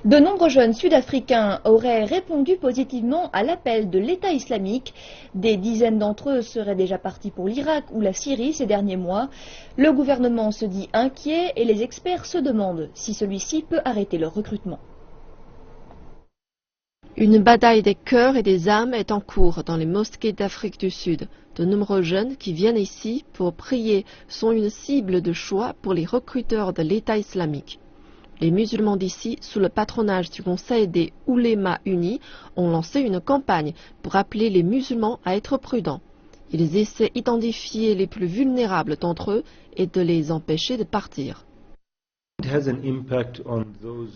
De nombreux jeunes sud-africains auraient répondu positivement à l'appel de l'État islamique. Des dizaines d'entre eux seraient déjà partis pour l'Irak ou la Syrie ces derniers mois. Le gouvernement se dit inquiet et les experts se demandent si celui-ci peut arrêter leur recrutement. Une bataille des cœurs et des âmes est en cours dans les mosquées d'Afrique du Sud. De nombreux jeunes qui viennent ici pour prier sont une cible de choix pour les recruteurs de l'État islamique. Les musulmans d'ici, sous le patronage du Conseil des Oulémas unis, ont lancé une campagne pour appeler les musulmans à être prudents. Ils essaient d'identifier les plus vulnérables d'entre eux et de les empêcher de partir.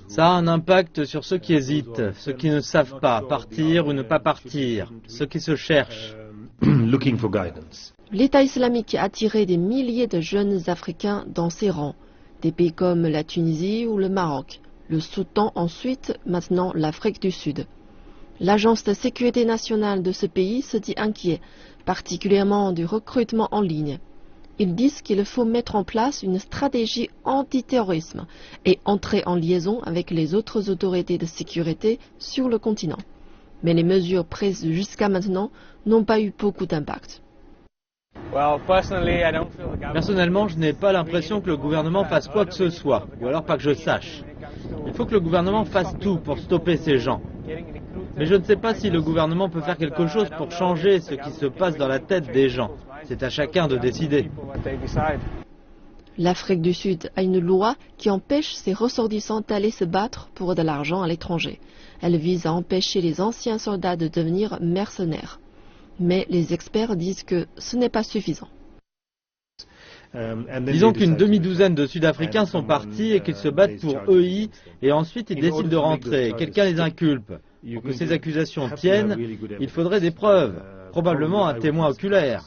Ça a un impact sur ceux qui hésitent, ceux qui ne savent pas partir ou ne pas partir, ceux qui se cherchent. L'État islamique a attiré des milliers de jeunes Africains dans ses rangs, des pays comme la Tunisie ou le Maroc, le Soudan ensuite, maintenant l'Afrique du Sud. L'Agence de sécurité nationale de ce pays se dit inquiet, particulièrement du recrutement en ligne. Ils disent qu'il faut mettre en place une stratégie antiterrorisme et entrer en liaison avec les autres autorités de sécurité sur le continent. Mais les mesures prises jusqu'à maintenant n'ont pas eu beaucoup d'impact. Personnellement, je n'ai pas l'impression que le gouvernement fasse quoi que ce soit, ou alors pas que je sache. Il faut que le gouvernement fasse tout pour stopper ces gens. Mais je ne sais pas si le gouvernement peut faire quelque chose pour changer ce qui se passe dans la tête des gens. C'est à chacun de décider. L'Afrique du Sud a une loi qui empêche ses ressortissants d'aller se battre pour de l'argent à l'étranger. Elle vise à empêcher les anciens soldats de devenir mercenaires. Mais les experts disent que ce n'est pas suffisant. Disons qu'une demi-douzaine de Sud-Africains sont partis et qu'ils se battent pour EI et ensuite ils décident de rentrer. Quelqu'un les inculpe. Pour que ces accusations tiennent, il faudrait des preuves, probablement un témoin oculaire.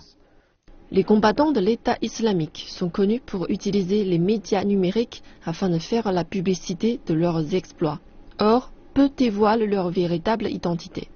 Les combattants de l'État islamique sont connus pour utiliser les médias numériques afin de faire la publicité de leurs exploits. Or, peu dévoilent leur véritable identité.